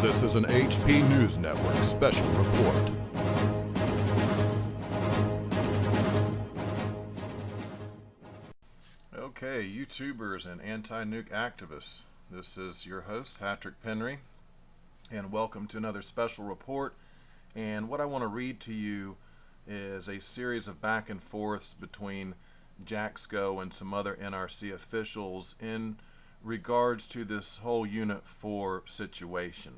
This is an HP News Network special report. Okay, YouTubers and anti-nuke activists. This is your host, Patrick Penry, and welcome to another special report. And what I want to read to you is a series of back and forths between Jazcko and some other NRC officials in regards to this whole Unit 4 situation.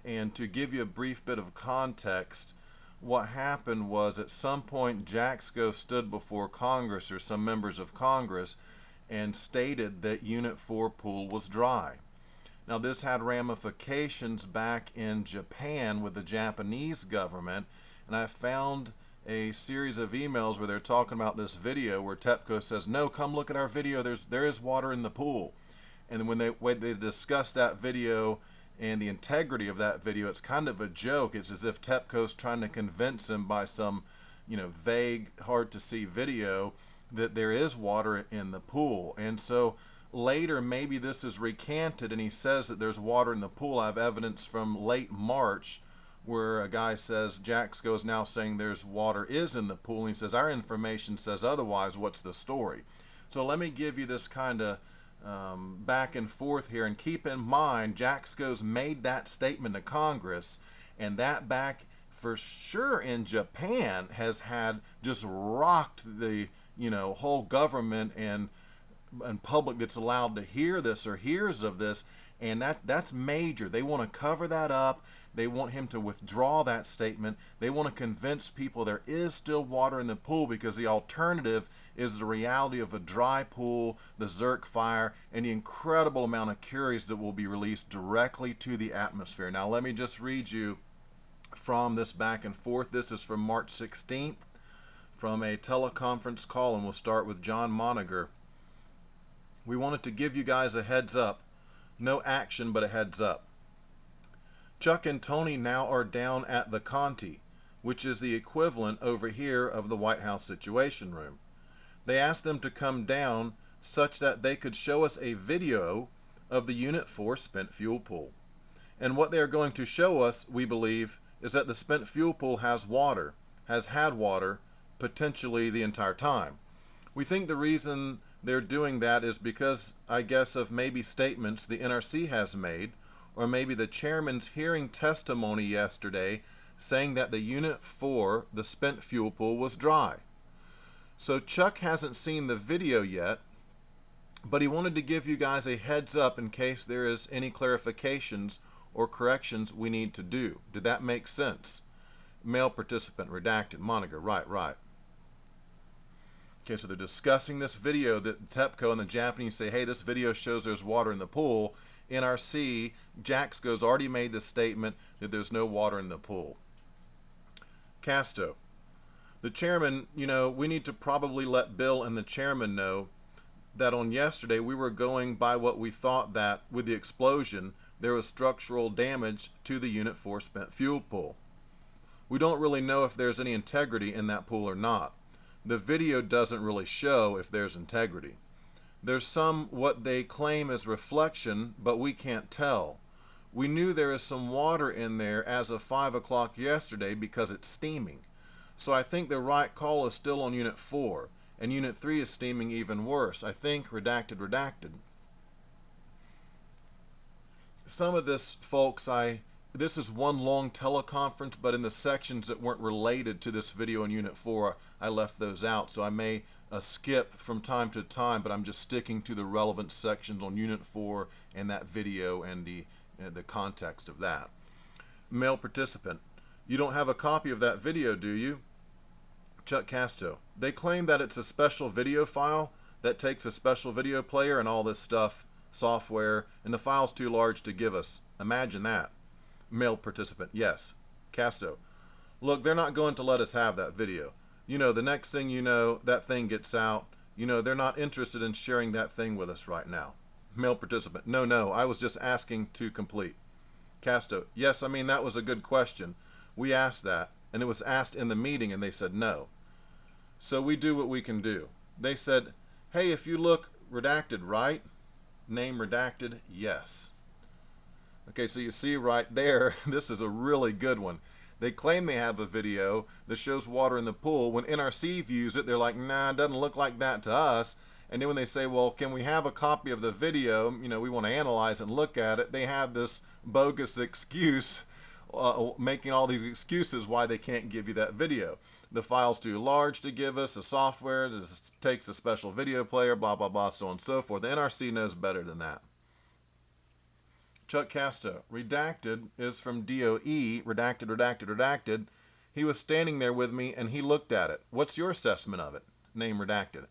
And to give you a brief bit of context, what happened was at some point Jazcko stood before Congress or some members of Congress and stated that Unit 4 pool was dry. Now this had ramifications back in Japan with the Japanese government, and I found a series of emails where they're talking about this video where TEPCO says, no, come look at our video, there is water in the pool. And when they discuss that video and the integrity of that video, it's kind of a joke. It's as if TEPCO's trying to convince him by some, vague, hard to see video that there is water in the pool. And so later maybe this is recanted and he says that there's water in the pool. I have evidence from late March where a guy says Jazcko is now saying there's water is in the pool, and he says our information says otherwise. What's the story? So let me give you this kind of back and forth here, and keep in mind Jazcko's made that statement to Congress, and that back for sure in Japan has had just rocked the whole government and public that's allowed to hear this or hears of this, and that's major. They want to cover that up. They want him to withdraw that statement. They want to convince people there is still water in the pool, because the alternative is the reality of a dry pool, the Zerk fire, and the incredible amount of curies that will be released directly to the atmosphere. Now let me just read you from this back and forth. This is from March 16th from a teleconference call, and we'll start with John Monagher. We wanted to give you guys a heads up. No action, but a heads up. Chuck and Tony now are down at the Conti, which is the equivalent over here of the White House Situation Room. They asked them to come down such that they could show us a video of the Unit 4 spent fuel pool. And what they are going to show us, we believe, is that the spent fuel pool has had water, potentially the entire time. We think the reason they're doing that is because, I guess, of maybe statements the NRC has made, or maybe the chairman's hearing testimony yesterday saying that the Unit 4, the spent fuel pool, was dry. So Chuck hasn't seen the video yet, but he wanted to give you guys a heads up in case there is any clarifications or corrections we need to do. Did that make sense? Male participant, redacted, Monagher, right. Okay, so they're discussing this video that TEPCO and the Japanese say, hey, this video shows there's water in the pool. NRC, Jazcko's already made the statement that there's no water in the pool. Casto, the chairman, we need to probably let Bill and the chairman know that on yesterday we were going by what we thought that with the explosion there was structural damage to the Unit 4 spent fuel pool. We don't really know if there's any integrity in that pool or not. The video doesn't really show if there's integrity. There's some what they claim is reflection, but we can't tell. We knew there is some water in there as of 5 o'clock yesterday because it's steaming. So I think the right call is still on Unit 4, and Unit 3 is steaming even worse. I think, redacted. Some of this, folks, this is one long teleconference, but in the sections that weren't related to this video in Unit 4, I left those out. So I may skip from time to time, but I'm just sticking to the relevant sections on Unit 4 and that video and the context of that. Male participant, you don't have a copy of that video, do you? Chuck Casto, they claim that it's a special video file that takes a special video player and all this stuff, software, and the file's too large to give us. Imagine that. Male participant, yes. Casto, look, they're not going to let us have that video. The next thing you know, that thing gets out. They're not interested in sharing that thing with us right now. Male participant, no, I was just asking to complete. Casto, yes, that was a good question. We asked that, and it was asked in the meeting, and they said no. So we do what we can do. They said, hey, if you look redacted, right? Name redacted, yes. Okay, so you see right there, this is a really good one. They claim they have a video that shows water in the pool. When NRC views it, they're like, nah, it doesn't look like that to us. And then when they say, well, can we have a copy of the video? You know, we want to analyze and look at it. They have this bogus excuse, making all these excuses why they can't give you that video. The file's too large to give us, the software takes a special video player, blah, blah, blah, so on and so forth. The NRC knows better than that. Chuck Casto, redacted is from DOE, redacted. He was standing there with me and he looked at it. What's your assessment of it? Name redacted.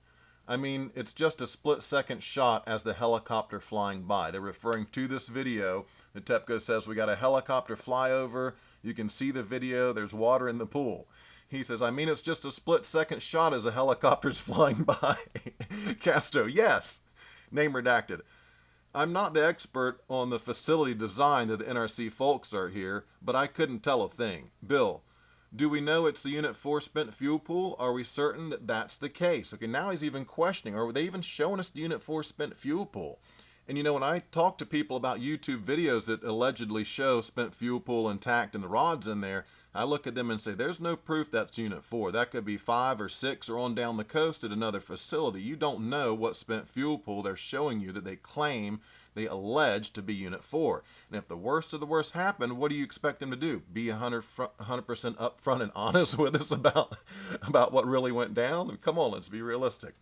I mean, it's just a split-second shot as the helicopter flying by. They're referring to this video. The TEPCO says we got a helicopter flyover. You can see the video. There's water in the pool. He says, I mean, it's just a split-second shot as a helicopter's flying by. Casto, yes. Name redacted. I'm not the expert on the facility design that the NRC folks are here, but I couldn't tell a thing. Bill, do we know it's the Unit 4 spent fuel pool? Are we certain that that's the case? Okay, now he's even questioning, are they even showing us the Unit 4 spent fuel pool? And you know, when I talk to people about YouTube videos that allegedly show spent fuel pool intact and the rods in there, I look at them and say, there's no proof that's Unit 4. That could be 5 or 6 or on down the coast at another facility. You don't know what spent fuel pool they're showing you that they claim, they allege to be Unit 4. And if the worst of the worst happened, what do you expect them to do? Be 100% upfront and honest with us about what really went down? Come on, let's be realistic.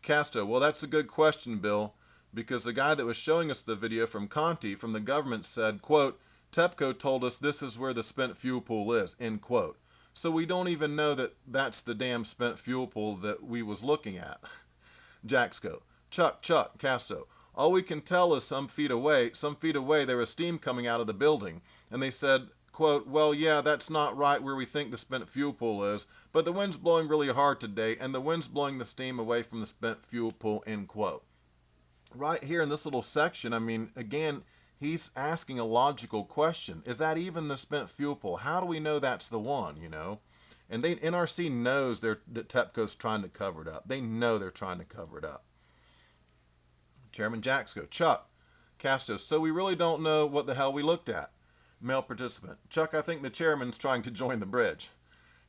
Casto, well, that's a good question, Bill, because the guy that was showing us the video from Conti, from the government, said, quote, TEPCO told us this is where the spent fuel pool is, end quote. So we don't even know that that's the damn spent fuel pool that we was looking at. Jazcko, Chuck, Casto, all we can tell is some feet away there was steam coming out of the building. And they said, quote, well, yeah, that's not right where we think the spent fuel pool is, but the wind's blowing really hard today, and the wind's blowing the steam away from the spent fuel pool, end quote. Right here in this little section, I mean, again, he's asking a logical question. Is that even the spent fuel pool? How do we know that's the one, you know? And NRC knows that TEPCO's trying to cover it up. They know they're trying to cover it up. Chairman Jazcko, Chuck, Casto, so we really don't know what the hell we looked at. Male participant, Chuck, I think the chairman's trying to join the bridge.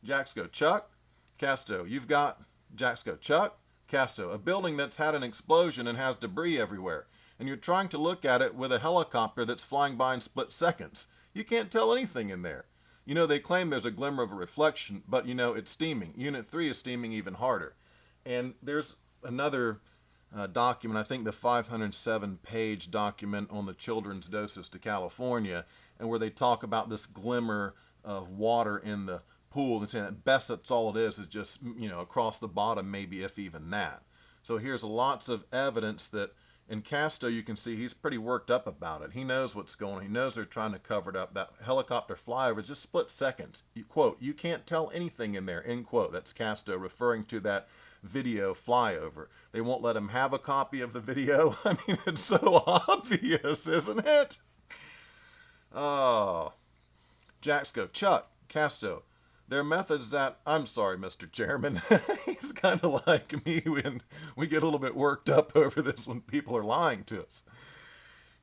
Jazcko, Chuck, Casto, you've got, Jazcko, Chuck, Casto, a building that's had an explosion and has debris everywhere. And you're trying to look at it with a helicopter that's flying by in split seconds. You can't tell anything in there. You know, they claim there's a glimmer of a reflection, but you know, it's steaming. Unit 3 is steaming even harder. And there's another document, I think the 507-page document on the children's doses to California, and where they talk about this glimmer of water in the pool and saying that best that's all it is just, you know, across the bottom, maybe if even that. So here's lots of evidence that in Casto, you can see he's pretty worked up about it. He knows what's going on. He knows they're trying to cover it up. That helicopter flyover is just split seconds. You quote, you can't tell anything in there, end quote. That's Casto referring to that video flyover. They won't let him have a copy of the video. I mean, it's so obvious, isn't it? Oh. Jazcko, Chuck, Casto. There are methods that, I'm sorry, Mr. Chairman, he's kind of like me when we get a little bit worked up over this when people are lying to us.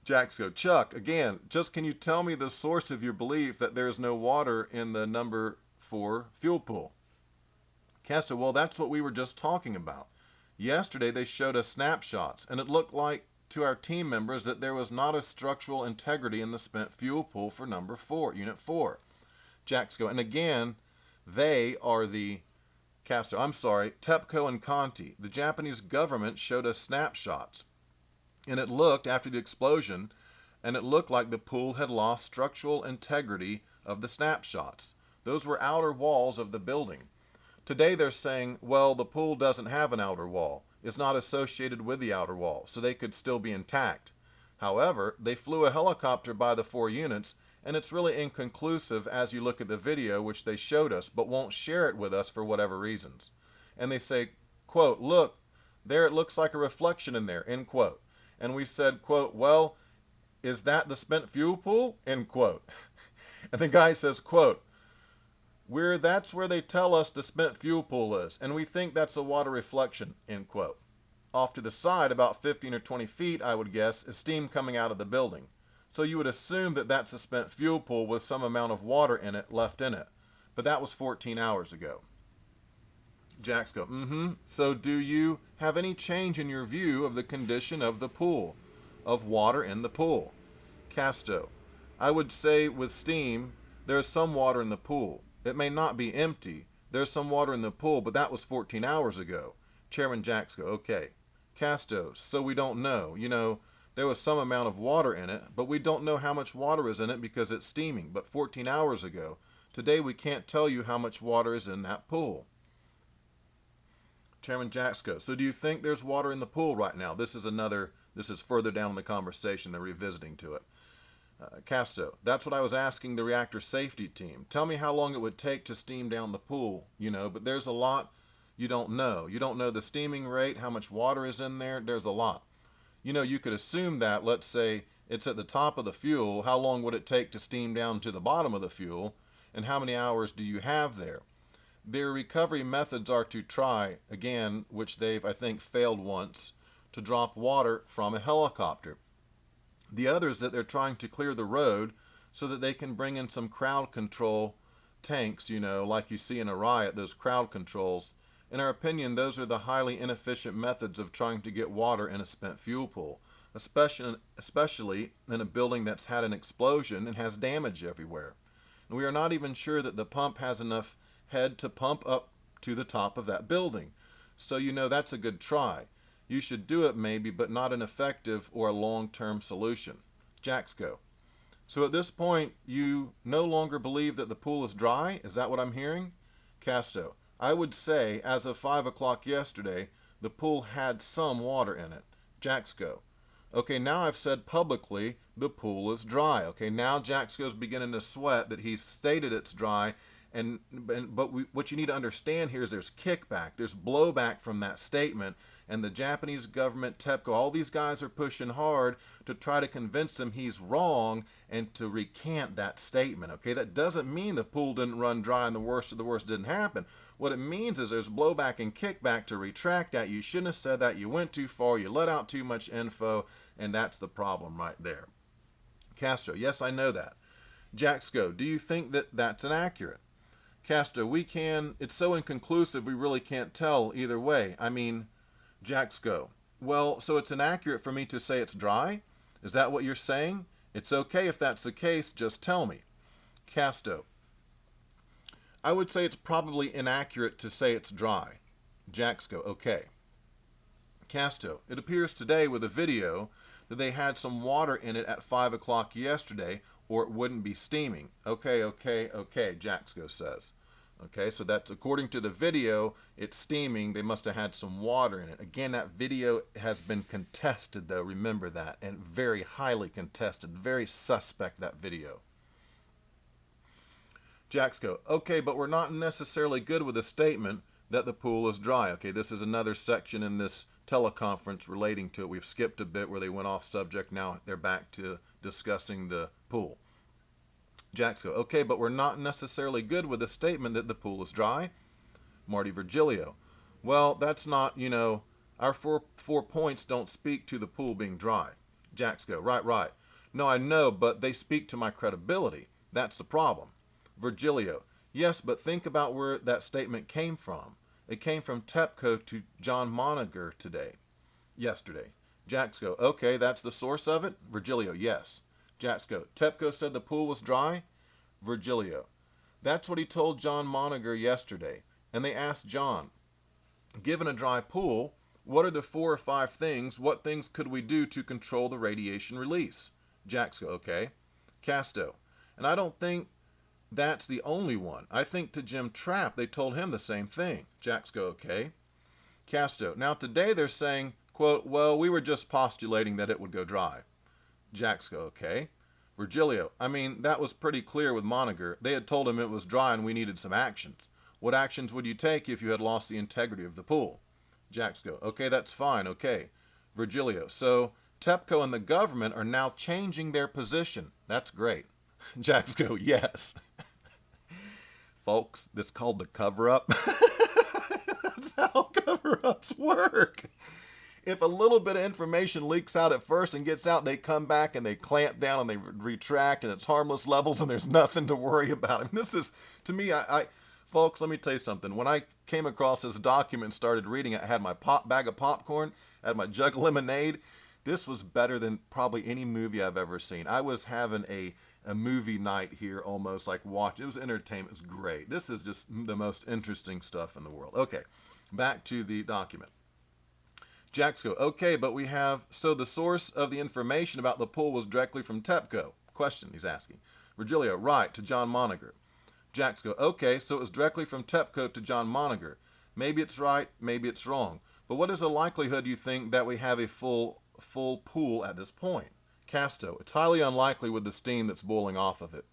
Jazcko, Chuck, again, just can you tell me the source of your belief that there is no water in the number 4 fuel pool? Casto, well, that's what we were just talking about. Yesterday they showed us snapshots, and it looked like to our team members that there was not a structural integrity in the spent fuel pool for number 4, Unit 4. Jazcko, and again, they are the TEPCO and Conti. The Japanese government showed us snapshots. And it looked, after the explosion, and it looked like the pool had lost structural integrity of the snapshots. Those were outer walls of the building. Today they're saying, well, the pool doesn't have an outer wall. It's not associated with the outer wall, so they could still be intact. However, they flew a helicopter by the 4 units, and it's really inconclusive as you look at the video, which they showed us, but won't share it with us for whatever reasons. And they say, quote, look, there it looks like a reflection in there, end quote. And we said, quote, well, is that the spent fuel pool, end quote. And the guy says, quote, that's where they tell us the spent fuel pool is, and we think that's a water reflection, end quote. Off to the side, about 15 or 20 feet, I would guess, is steam coming out of the building. So you would assume that that's a spent fuel pool with some amount of water in it left in it. But that was 14 hours ago. Jazcko, So do you have any change in your view of the condition of the pool, of water in the pool? Casto, I would say with steam, there is some water in the pool. It may not be empty. There's some water in the pool, but that was 14 hours ago. Chairman Jazcko, okay. Casto, so we don't know. You know, there was some amount of water in it, but we don't know how much water is in it because it's steaming. But 14 hours ago, today we can't tell you how much water is in that pool. Chairman Jazcko, so do you think there's water in the pool right now? This is further down in the conversation. They're revisiting to it. Casto, that's what I was asking the reactor safety team. Tell me how long it would take to steam down the pool, but there's a lot you don't know. You don't know the steaming rate, how much water is in there. There's a lot. You could assume that, let's say, it's at the top of the fuel. How long would it take to steam down to the bottom of the fuel? And how many hours do you have there? Their recovery methods are to try, again, which they've, I think, failed once, to drop water from a helicopter. The other is that they're trying to clear the road so that they can bring in some crowd control tanks, like you see in a riot, those crowd controls. In our opinion, those are the highly inefficient methods of trying to get water in a spent fuel pool, especially in a building that's had an explosion and has damage everywhere. And we are not even sure that the pump has enough head to pump up to the top of that building. So that's a good try. You should do it maybe, but not an effective or a long-term solution. Jazcko, so at this point, you no longer believe that the pool is dry? Is that what I'm hearing? Casto, I would say, as of 5 o'clock yesterday, the pool had some water in it. Jazcko, okay, now I've said publicly the pool is dry. Okay, now Jazcko's beginning to sweat that he's stated it's dry. But what you need to understand here is there's kickback, there's blowback from that statement, and the Japanese government, TEPCO, all these guys are pushing hard to try to convince him he's wrong and to recant that statement. Okay, that doesn't mean the pool didn't run dry and the worst of the worst didn't happen. What it means is there's blowback and kickback to retract that. You shouldn't have said that. You went too far. You let out too much info, and that's the problem right there. Castro, yes, I know that. Jazcko, do you think that that's inaccurate? Casto, it's so inconclusive we really can't tell either way. I mean, Jazcko, well, so it's inaccurate for me to say it's dry? Is that what you're saying? It's okay if that's the case, just tell me. Casto, I would say it's probably inaccurate to say it's dry. Jazcko, okay. Casto, it appears today with a video that they had some water in it at 5 o'clock yesterday, or it wouldn't be steaming. Okay, Jazcko says. Okay, so that's according to the video, it's steaming. They must have had some water in it. Again, that video has been contested, though. Remember that. And very highly contested. Very suspect, that video. Jazcko, okay, but we're not necessarily good with the statement that the pool is dry. Okay, this is another section in this teleconference relating to it. We've skipped a bit where they went off subject. Now they're back to discussing the pool. Jazcko, okay, but we're not necessarily good with the statement that the pool is dry. Marty Virgilio, well, that's not, our four points don't speak to the pool being dry. Jazcko, right. No, I know, but they speak to my credibility. That's the problem. Virgilio, yes, but think about where that statement came from. It came from TEPCO to John Moniger yesterday. Jazcko, okay, that's the source of it? Virgilio, yes. Jazcko, TEPCO said the pool was dry? Virgilio, that's what he told John Moniger yesterday. And they asked John, given a dry pool, what are the 4 or 5 things, what things could we do to control the radiation release? Jazcko, okay. Casto, and I don't think that's the only one. I think to Jim Trapp, they told him the same thing. Jazcko, okay. Casto, now today they're saying, quote, well, we were just postulating that it would go dry. Jazcko, okay. Virgilio, I mean, that was pretty clear with Moniger. They had told him it was dry and we needed some actions. What actions would you take if you had lost the integrity of the pool? Jazcko, okay, that's fine, okay. Virgilio, so TEPCO and the government are now changing their position. That's great. Jazcko, yes. Folks, this is called the cover-up. That's how cover-ups work. if a little bit of information leaks out at first and gets out, they come back and they clamp down and they retract, and it's harmless levels and there's nothing to worry about. I mean, this is, to me, folks, let me tell you something. When I came across this document and started reading it, I had my bag of popcorn, I had my jug of lemonade. This was better than probably any movie I've ever seen. I was having a movie night here almost, like watch. It was entertainment. It was great. This is just the most interesting stuff in the world. Okay, back to the document. Jazcko, okay, but we have, so the source of the information about the pool was directly from TEPCO. Question, he's asking. Virgilio, right, to John Moniger. Jazcko, okay, so it was directly from TEPCO to John Moniger. Maybe it's right, maybe it's wrong. But what is the likelihood, you think, that we have a full pool at this point? Casto, it's highly unlikely with the steam that's boiling off of it.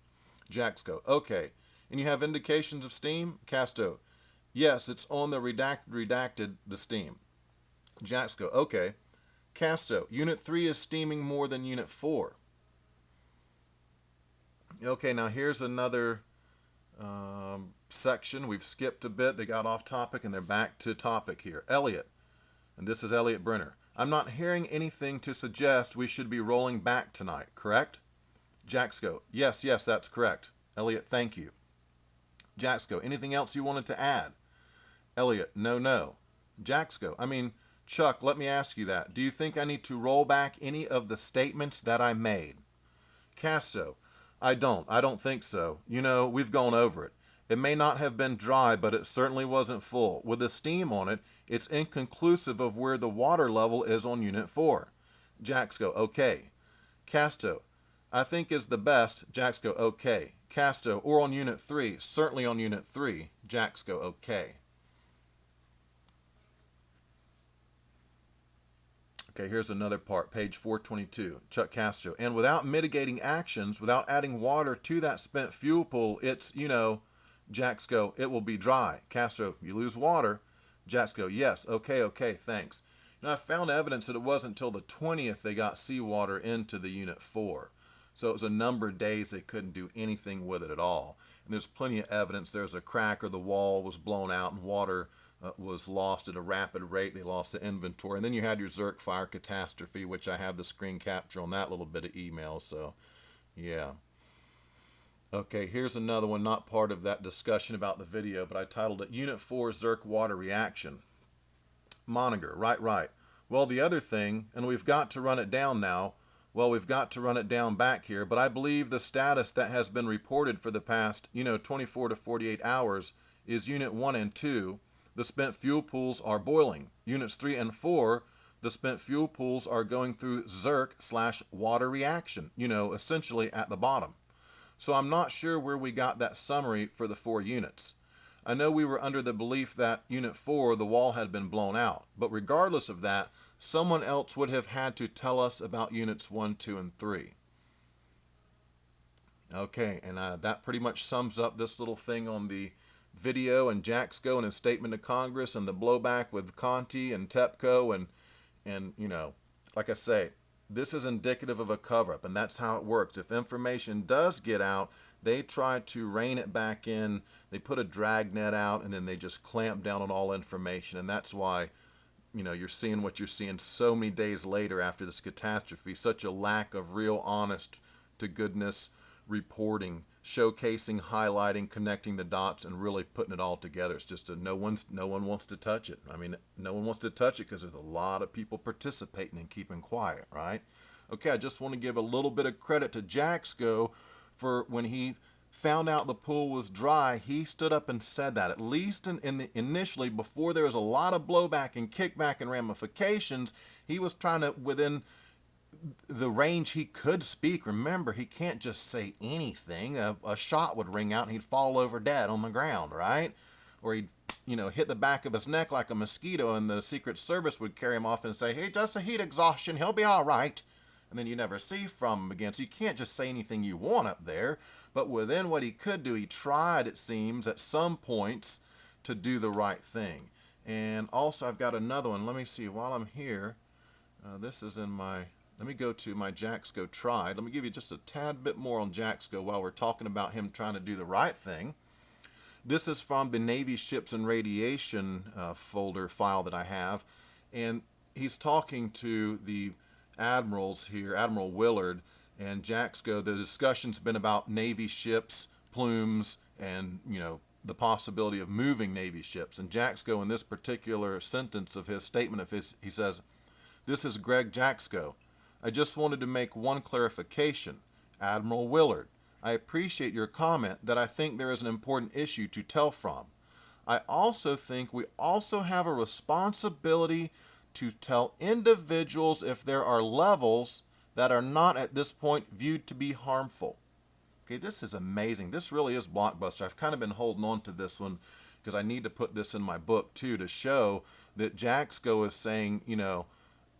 Jazcko, okay, and you have indications of steam? Casto, yes, it's on the redacted, the steam. Jazcko, okay. Casto, Unit 3 is steaming more than Unit 4. Okay, now here's another section. We've skipped a bit. They got off topic and they're back to topic here. Elliot, and this is Elliot Brenner. I'm not hearing anything to suggest we should be rolling back tonight, correct? Jazcko, yes, that's correct. Elliot, thank you. Jazcko, anything else you wanted to add? Elliot, no. Jazcko, Chuck, let me ask you that. Do you think I need to roll back any of the statements that I made? Casto, I don't think so. You know, we've gone over it. It may not have been dry, but it certainly wasn't full. With the steam on it, it's inconclusive of where the water level is on Unit 4. Jazcko, okay. Casto, I think is the best. Jazcko, okay. Casto, or on Unit 3, certainly on Unit 3. Jazcko, okay. Okay, here's another part, page 422. Chuck Castro. And without mitigating actions, without adding water to that spent fuel pool, it's, Jazcko, it will be dry. Castro, you lose water. Jazcko, yes, okay, thanks. I found evidence that it wasn't until the 20th they got seawater into the Unit 4. So it was a number of days they couldn't do anything with it at all. And there's plenty of evidence. There's a crack or the wall was blown out and water was lost at a rapid rate. They lost the inventory. And then you had your Zerk fire catastrophe, which I have the screen capture on that little bit of email. So, yeah. Okay, here's another one, not part of that discussion about the video, but I titled it Unit 4 Zerk Water Reaction. Moniger, right. Well, the other thing, and we've got to run it down now. Well, we've got to run it down back here, but I believe the status that has been reported for the past, 24 to 48 hours is Unit 1 and 2. The spent fuel pools are boiling. Units 3 and 4, the spent fuel pools are going through Zerk/water reaction, essentially at the bottom. So I'm not sure where we got that summary for the 4 units. I know we were under the belief that Unit 4, the wall had been blown out, but regardless of that, someone else would have had to tell us about Units 1, 2, and 3. Okay, and that pretty much sums up this little thing on the video and Jazcko and his statement to Congress and the blowback with Conti and TEPCO and like I say, this is indicative of a cover-up, and that's how it works. If information does get out, they try to rein it back in. They put a dragnet out, and then they just clamp down on all information, and that's why you're seeing what you're seeing so many days later after this catastrophe, such a lack of real honest to goodness reporting, showcasing, highlighting, connecting the dots, and really putting it all together. It's just no one wants to touch it. No one wants to touch it because there's a lot of people participating and keeping quiet, right? Okay, I just want to give a little bit of credit to Jazcko for when he found out the pool was dry, he stood up and said that. At least initially, before there was a lot of blowback and kickback and ramifications, he was trying to, within the range he could speak. Remember, he can't just say anything. A shot would ring out and he'd fall over dead on the ground, right? Or he'd, hit the back of his neck like a mosquito, and the Secret Service would carry him off and say, hey, just a heat exhaustion, he'll be all right. And then you never see from him again. So you can't just say anything you want up there. But within what he could do, he tried, it seems, at some points to do the right thing. And also, I've got another one. Let me see. While I'm here, this is in my... Let me go to my Jazcko tried. Let me give you just a tad bit more on Jazcko while we're talking about him trying to do the right thing. This is from the Navy Ships and Radiation folder file that I have. And he's talking to the admirals here, Admiral Willard and Jazcko. The discussion's been about Navy ships, plumes, and, you know, the possibility of moving Navy ships. And Jazcko, in this particular sentence of his statement of his, he says, "This is Greg Jazcko. I just wanted to make one clarification. Admiral Willard, I appreciate your comment that I think there is an important issue to tell from. I also think we also have a responsibility to tell individuals if there are levels that are not at this point viewed to be harmful." Okay, this is amazing. This really is blockbuster. I've kind of been holding on to this one because I need to put this in my book too, to show that Jazcko is saying, you know,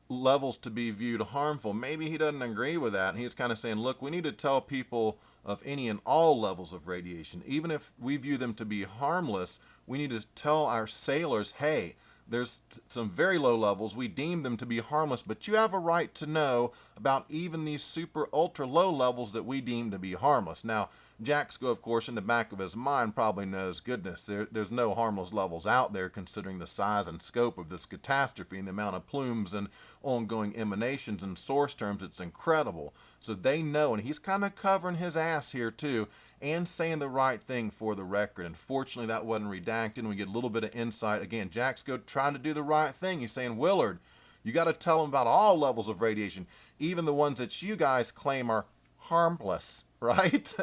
levels to be viewed harmful. Maybe he doesn't agree with that, and he's kind of saying, look, we need to tell people of any and all levels of radiation. Even if we view them to be harmless, we need to tell our sailors, hey, there's some very low levels. We deem them to be harmless, but you have a right to know about even these super ultra low levels that we deem to be harmless. Now, Jazcko, of course, in the back of his mind probably knows, goodness, there's no harmless levels out there considering the size and scope of this catastrophe and the amount of plumes and ongoing emanations. In source terms, it's incredible. So they know, and he's kind of covering his ass here too and saying the right thing for the record. Unfortunately, that wasn't redacted, and we get a little bit of insight. Again, Jazcko trying to do the right thing. He's saying, Willard, you got to tell them about all levels of radiation, even the ones that you guys claim are harmless, right?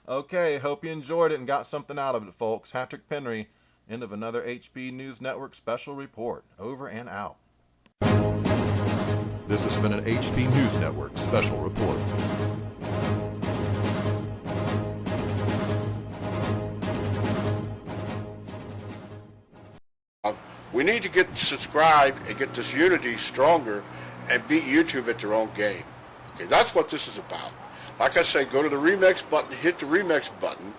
Okay, hope you enjoyed it and got something out of it, folks. Hattrick Penry, end of another HP News Network special report. Over and out. This has been an HP News Network special report. We need to get subscribed and get this unity stronger and beat YouTube at their own game. Okay, that's what this is about. Like I say, go to the remix button, hit the remix button.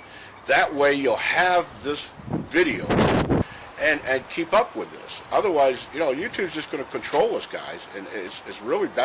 That way you'll have this video and keep up with this. Otherwise, you know, YouTube's just going to control us, guys, and it's really bad.